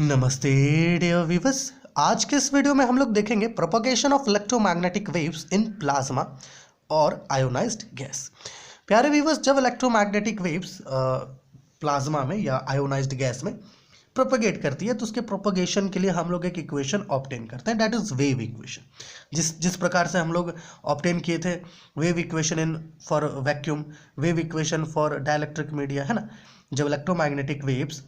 नमस्ते dear viewers. आज के इस वीडियो में हम लोग देखेंगे propagation of electromagnetic waves in plasma और आयोनाइज्ड गैस। प्यारे व्यूअर्स, जब इलेक्ट्रोमैग्नेटिक वेव्स प्लाज्मा में या आयोनाइज्ड गैस में प्रोपगेट करती है तो उसके प्रोपगेशन के लिए हम लोग एक इक्वेशन ऑब्टेन करते हैं, दैट इज वेव इक्वेशन। जिस प्रकार से हम लोग ऑब्टेन किए थे wave equation in for vacuum, wave equation for dielectric media, है ना। जब इलेक्ट्रोमैग्नेटिक वेव्स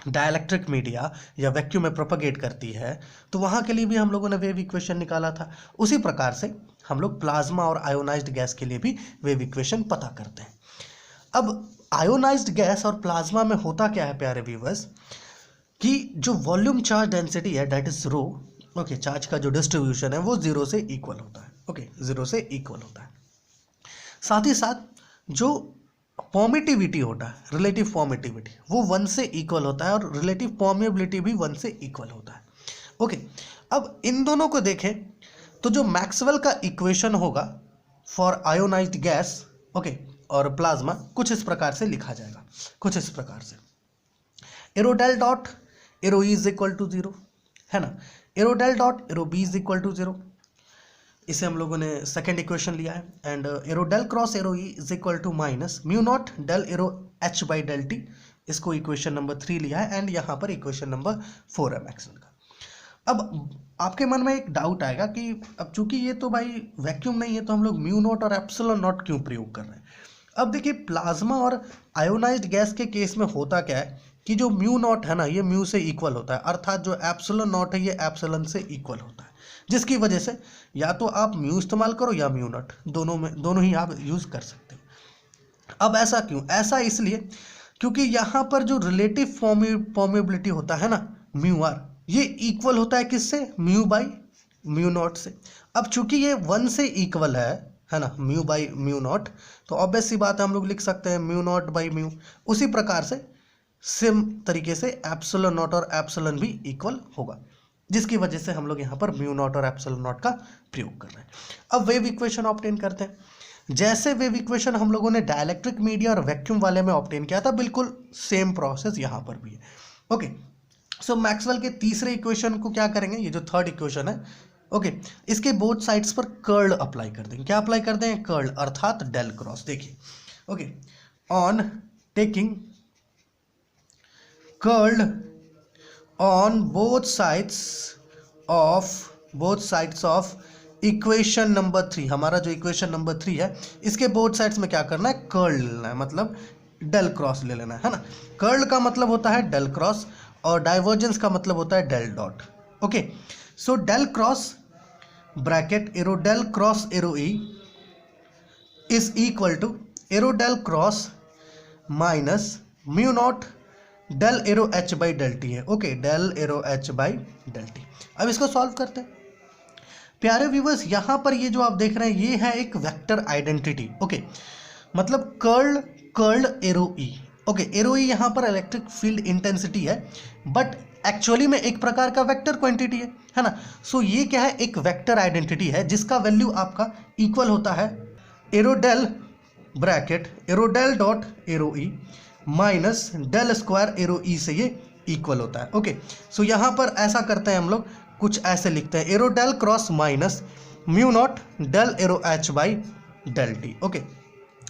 डाइलेक्ट्रिक मीडिया या वैक्यूम में प्रोपगेट करती है तो वहाँ के लिए भी हम लोगों ने वेव इक्वेशन निकाला था। उसी प्रकार से हम लोग प्लाज्मा और आयोनाइज्ड गैस के लिए भी वेव इक्वेशन पता करते हैं। अब आयोनाइज्ड गैस और प्लाज्मा में होता क्या है प्यारे व्यूअर्स, कि जो वॉल्यूम चार्ज डेंसिटी है that is rho, okay, charge का जो डिस्ट्रीब्यूशन है वो जीरो से इक्वल होता है, ओके, जीरो से इक्वल होता है। साथ ही साथ जो परमिटिविटी होता है, रिलेटिव परमिटिविटी, वो 1 से इक्वल होता है और रिलेटिव परमेबिलिटी भी 1 से इक्वल होता है, ओके। अब इन दोनों को देखें तो जो मैक्सवेल का इक्वेशन होगा फॉर आयोनाइज्ड गैस, ओके, और प्लाज्मा कुछ इस प्रकार से लिखा जाएगा, कुछ इस प्रकार से, arrow del dot arrow E is equal to 0, है ना, arrow del dot arrow B is equal to 0, इसे हम लोगों ने सेकेंड इक्वेशन लिया है। And arrow del cross arrow E is equal to minus mu naught del arrow H by del T, इसको equation number 3 लिया है। एंड यहाँ पर इक्वेशन नंबर 4 है मैक्सवेल का। अब आपके मन में एक डाउट आएगा कि अब चूंकि ये तो भाई वैक्यूम नहीं है तो हम लोग म्यू नॉट और एप्सिलॉन नॉट क्यों प्रयोग कर रहे हैं। अब देखिए, प्लाज्मा और आयोनाइज्ड गैस के केस में होता क्या है कि जो म्यू नॉट है ना, ये म्यू से इक्वल होता है, अर्थात जो एप्सिलॉन नॉट है ये एप्सिलॉन से इक्वल होता है, जिसकी वजह से या तो आप म्यू इस्तेमाल करो या म्यू नॉट, दोनों ही आप यूज कर सकते हैं। अब ऐसा क्यों? ऐसा इसलिए क्योंकि यहाँ पर जो रिलेटिव परमेबिलिटी होता है ना, म्यू आर, ये इक्वल होता है किससे? म्यू बाई म्यू नॉट से। अब चूंकि ये 1 से इक्वल है ना, म्यू बाई म्यू नॉट, तो ऑब्वियस सी बात है हम लोग लिख सकते हैं म्यू नॉट बाई म्यू। उसी प्रकार से सेम तरीके से एप्सिलॉन नॉट और एप्सिलॉन भी इक्वल होगा, जिसकी वजह से हम लोग यहाँ पर म्यू नॉट और एप्सिलॉन नॉट का प्रयोग कर रहे हैं। अब वेव इक्वेशन ऑब्टेन करते हैं। जैसे वेव इक्वेशन हम लोगों ने डाइलेक्ट्रिक मीडिया और वैक्यूम वाले में ऑब्टेन किया था, बिल्कुल सेम प्रोसेस यहाँ पर भी है, ओके। सो मैक्सवेल के तीसरे इक्वेशन को क्या करेंगे, ये जो थर्ड इक्वेशन है, ओके, इसके बोथ साइड्स पर कर्ल अप्लाई कर देंगे। क्या अप्लाई कर देंगे? कर्ल, अर्थात डेल क्रॉस। देखिए, okay, on taking curl on both sides of equation number 3, हमारा जो इक्वेशन नंबर 3 है इसके बोथ साइड्स में क्या करना है? कर्ल लेना है, मतलब डेल क्रॉस ले लेना है ना। कर्ल का मतलब होता है डेल क्रॉस और डाइवर्जेंस का मतलब होता है del dot, okay. So del cross bracket arrow del cross arrow E is equal to arrow del cross minus mu naught del arrow H by del T है, okay, del arrow H by del T. अब इसको solve करते हैं। प्यारे viewers, यहाँ पर ये जो आप देख रहे हैं ये है एक वेक्टर आइडेंटिटी, ओके, मतलब curled arrow E, okay. Arrow ई यहाँ पर इलेक्ट्रिक फील्ड इंटेंसिटी है, बट एक्चुअली में एक प्रकार का वेक्टर क्वांटिटी है ना। सो ये क्या है? एक वेक्टर आइडेंटिटी है जिसका वैल्यू आपका इक्वल होता है arrow del bracket arrow del dot arrow E minus del square arrow E से ये इक्वल होता है, ओके। सो यहाँ पर ऐसा करते हैं हम लोग, कुछ ऐसे लिखते हैं, arrow del cross minus mu naught del arrow H by del T, okay.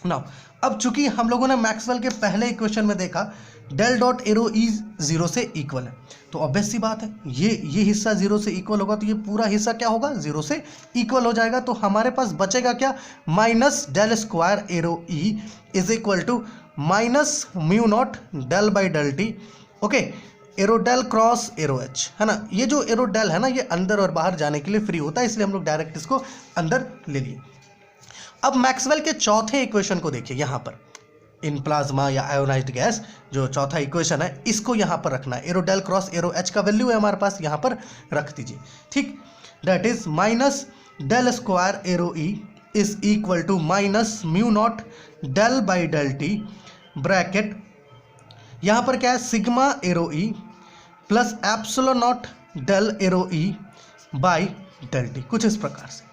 Now अब चूंकि हम लोगों ने मैक्सवेल के पहले इक्वेशन में देखा डेल डॉट एरो ई 0 से इक्वल है, तो ऑब्वियस सी बात है ये हिस्सा 0 से इक्वल होगा तो ये पूरा हिस्सा क्या होगा? 0 से इक्वल हो जाएगा। तो हमारे पास बचेगा क्या? Minus del square arrow E is equal to minus mu naught del by del T, okay, arrow del cross arrow H, है ना। ये जो एरो डेल है ना, ये अंदर और बाहर जाने के लिए फ्री होता है, इसलिए हम लोग डायरेक्ट इसको अंदर ले लिए। अब मैक्सवेल के चौथे इक्वेशन को देखिए, यहाँ पर इन प्लाज्मा या आयोनाइज्ड गैस जो चौथा इक्वेशन है इसको यहाँ पर रखना है। Arrow del cross arrow H का वैल्यू है हमारे पास, यहाँ पर रख दीजिए, ठीक। That is minus del square arrow E is equal to minus mu naught del by del T bracket, यहाँ पर क्या है? Sigma arrow E plus epsilon naught del arrow E by del T, कुछ इस प्रकार से,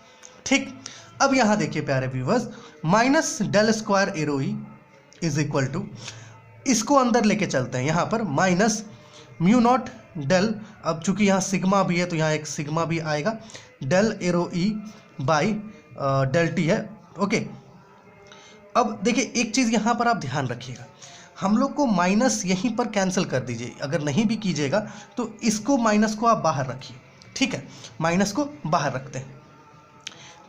ठीक। अब यहाँ देखिए प्यारे viewers, minus del square arrow E is equal to, इसको अंदर लेके चलते हैं, यहाँ पर माइनस म्यू नॉट डेल, अब चूंकि यहाँ सिग्मा भी है तो यहाँ एक सिग्मा भी आएगा, del arrow E by del T है। ओके, अब देखिए एक चीज़ यहाँ पर आप ध्यान रखिएगा, हम लोग को माइनस यहीं पर कैंसिल कर दीजिए, अगर नहीं भी कीजिएगा तो इसको माइनस को आप बाहर रखिए, ठीक है, माइनस को बाहर रखते हैं,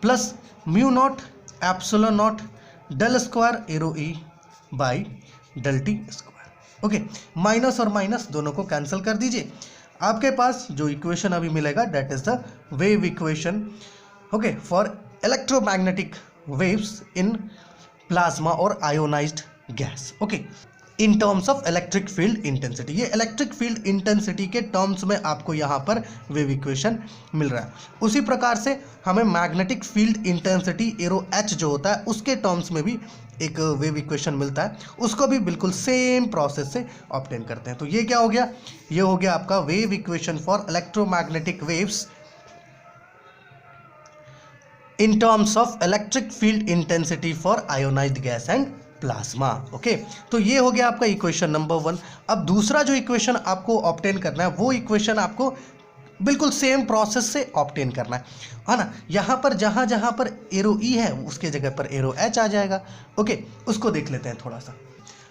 plus mu naught epsilon naught del square arrow E by del T square. Okay, minus और माइनस दोनों को कैंसिल कर दीजिए, आपके पास जो इक्वेशन अभी मिलेगा that is the wave equation, okay, for electromagnetic waves in plasma और ionised gas. Okay, in terms of electric field intensity, ये इलेक्ट्रिक फील्ड इंटेंसिटी के टर्म्स में आपको यहाँ पर वेव इक्वेशन मिल रहा है। उसी प्रकार से हमें magnetic field intensity arrow H जो होता है उसके टर्म्स में भी एक वेव इक्वेशन मिलता है, उसको भी बिल्कुल सेम प्रोसेस से ऑब्टेन करते हैं। तो ये क्या हो गया, ये हो गया आपका wave equation for electromagnetic waves in terms of electric field intensity for ionised gas and plasma. Okay, तो ये हो गया आपका इक्वेशन नंबर 1। अब दूसरा जो इक्वेशन आपको ऑब्टेन करना है वो इक्वेशन आपको बिल्कुल सेम प्रोसेस से ऑब्टेन करना है ना। यहाँ पर जहाँ पर एरो ई है उसके जगह पर एरो एच आ जाएगा। ओके, उसको देख लेते हैं थोड़ा सा।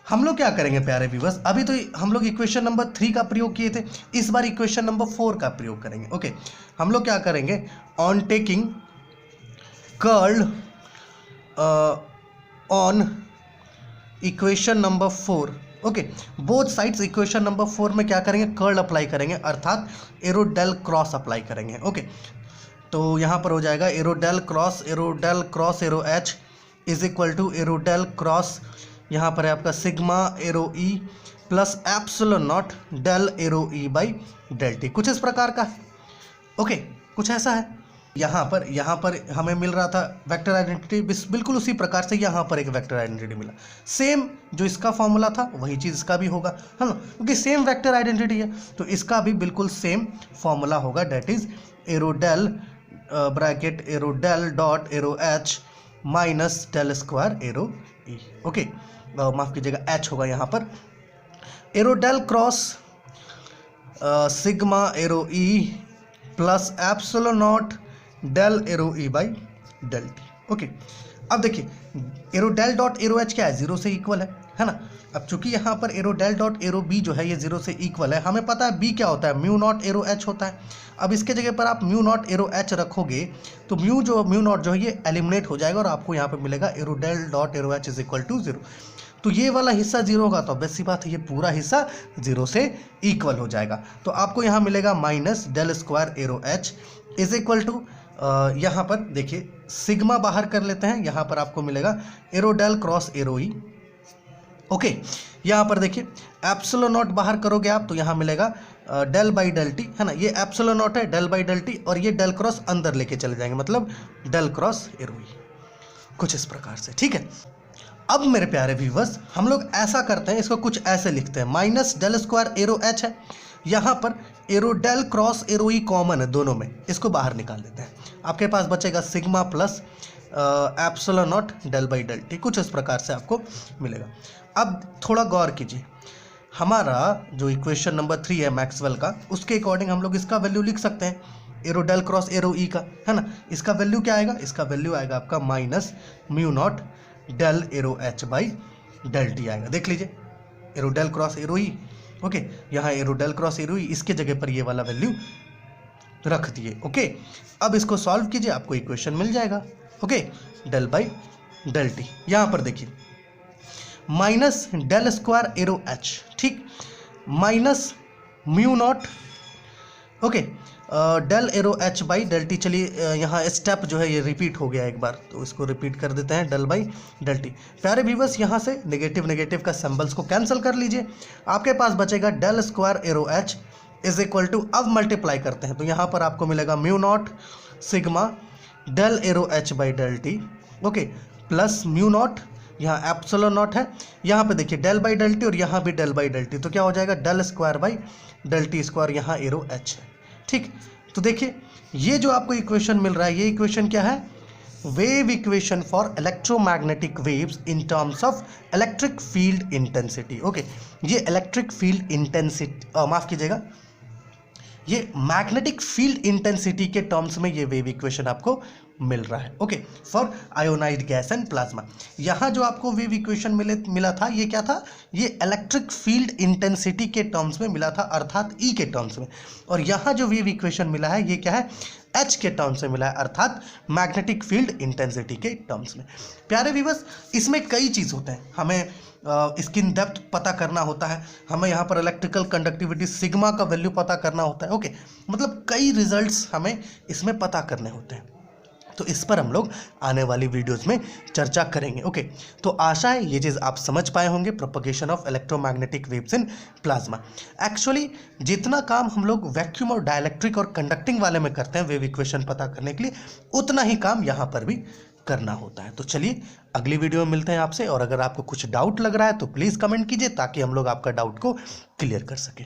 हम लोग क्या करेंगे प्यारे व्यूअर्स, अभी तो हम लोग इक्वेशन नंबर 3 का प्रयोग किए थे, इस बार इक्वेशन नंबर 4 का प्रयोग करेंगे। ओके, हम लोग क्या करेंगे, on taking curl on equation number 4, okay, both sides equation number 4 में क्या करेंगे, कर्ल अप्लाई करेंगे, अर्थात एरो डेल क्रॉस अप्लाई करेंगे। ओके, तो यहाँ पर हो जाएगा arrow del cross arrow H is equal to arrow del cross, यहाँ पर है आपका sigma arrow E plus epsilon naught del arrow E by del T, कुछ इस प्रकार का है। ओके, कुछ ऐसा है। यहाँ पर हमें मिल रहा था वेक्टर आइडेंटिटी, बिल्कुल उसी प्रकार से यहाँ पर एक वेक्टर आइडेंटिटी मिला, सेम जो इसका फॉर्मूला था वही चीज़ इसका भी होगा, है ना, क्योंकि सेम वेक्टर आइडेंटिटी है तो इसका भी बिल्कुल सेम फॉर्मूला होगा, that is arrow del bracket arrow del dot arrow H minus del square arrow E. Okay, माफ़ कीजिएगा एच होगा यहाँ पर, arrow del cross sigma arrow E plus epsilon naught del arrow E by del T. Okay, अब देखिए arrow del dot arrow H क्या है, 0 से इक्वल है ना। अब चूंकि यहाँ पर arrow del dot arrow B जो है ये 0 से इक्वल है, हमें पता है बी क्या होता है, म्यू नॉट एरो एच होता है। अब इसके जगह पर आप म्यू नॉट एरो एच रखोगे तो म्यू नॉट जो है ये एलिमिनेट हो जाएगा और आपको यहाँ पर मिलेगा arrow del dot arrow H is equal to 0। तो ये वाला हिस्सा 0 होगा तो ऑब्वियस सी बात है ये पूरा हिस्सा 0 से इक्वल हो जाएगा। तो आपको यहाँ मिलेगा minus del square arrow H is equal to, यहाँ पर देखिए सिग्मा बाहर कर लेते हैं, यहाँ पर आपको मिलेगा arrow del cross arrow E. Okay, यहाँ पर देखिए एप्सिलॉन नॉट बाहर करोगे आप तो यहाँ मिलेगा डेल बाई डेल टी, है ना, ये एप्सिलॉन नॉट है, डेल बाई डेल टी, और ये डेल क्रॉस अंदर लेके चले जाएंगे, मतलब डेल क्रॉस एरो ई, कुछ इस प्रकार से। ठीक है, अब मेरे प्यारे व्यूवर्स हम लोग ऐसा करते हैं, इसको कुछ ऐसे लिखते हैं, minus del square arrow H है, यहाँ पर arrow del cross arrow E common है दोनों में, इसको बाहर निकाल देते हैं, आपके पास बचेगा sigma plus epsilon naught del by del T, कुछ इस प्रकार से आपको मिलेगा। अब थोड़ा गौर कीजिए, हमारा जो इक्वेशन नंबर 3 है मैक्सवेल का, उसके अकॉर्डिंग हम लोग इसका वैल्यू लिख सकते हैं, एरो डेल क्रॉस एरो ई का, है ना, इसका वैल्यू क्या आएगा, इसका वैल्यू आएगा आपका minus mu naught del arrow H by del T आएगा। देख लीजिए arrow del cross arrow E, okay, यहाँ arrow del cross arrow E, इसके जगह पर ये वाला वैल्यू रख दिए। ओके, अब इसको सॉल्व कीजिए, आपको इक्वेशन मिल जाएगा। Okay, del by del T, यहाँ पर देखिए minus del square arrow H, ठीक, minus mu naught, okay, del arrow H by del T. चलिए यहाँ स्टेप जो है ये रिपीट हो गया एक बार, तो इसको रिपीट कर देते हैं, डेल बाई डेल टी। प्यारे व्यूअर्स यहाँ से नेगेटिव का सिंबल्स को कैंसिल कर लीजिए, आपके पास बचेगा del square arrow H is equal to, अब मल्टीप्लाई करते हैं तो यहाँ पर आपको मिलेगा mu naught sigma del arrow H by del T, okay, plus mu naught, यहाँ एप्सिलॉन नॉट है, यहाँ पे देखिए डेल बाई डेल टी और यहाँ भी डेल बाई डेल टी, तो क्या हो जाएगा del square by del T square, यहाँ एरो एच है। ठीक, तो देखिए ये जो आपको इक्वेशन मिल रहा है, ये इक्वेशन क्या है, wave equation for electromagnetic waves in terms of electric field intensity. Okay, ये इलेक्ट्रिक फील्ड इंटेंसिटी, माफ कीजिएगा, ये मैग्नेटिक फील्ड इंटेंसिटी के टर्म्स में ये वेव इक्वेशन आपको मिल रहा है। Okay, for ionised gas and plasma. यहाँ जो आपको वेव इक्वेशन मिला था, ये क्या था, ये इलेक्ट्रिक फील्ड इंटेंसिटी के टर्म्स में मिला था, अर्थात ई के टर्म्स में। और यहाँ जो वेव इक्वेशन मिला है ये क्या है, एच के टर्म्स में मिला है, अर्थात मैग्नेटिक फील्ड इंटेंसिटी के टर्म्स में। प्यारे व्यूअर्स, इसमें कई चीज़ होते हैं, हमें इसकी डेप्थ पता करना होता है, हमें यहाँ पर इलेक्ट्रिकल कंडक्टिविटी सिग्मा का वैल्यू पता करना होता है। ओके, मतलब कई रिजल्ट्स हमें इसमें पता करने होते हैं, तो इस पर हम लोग आने वाली वीडियोस में चर्चा करेंगे। ओके, तो आशा है ये चीज़ आप समझ पाए होंगे, propagation of electromagnetic waves in plasma. Actually जितना काम हम लोग वैक्यूम और डाइलेक्ट्रिक और कंडक्टिंग वाले में करते हैं वेव इक्वेशन पता करने के लिए, उतना ही काम यहाँ पर भी करना होता है। तो चलिए अगली वीडियो में मिलते हैं आपसे, और अगर आपको कुछ डाउट लग रहा है तो प्लीज़ कमेंट कीजिए ताकि हम लोग आपका डाउट को क्लियर कर सकें।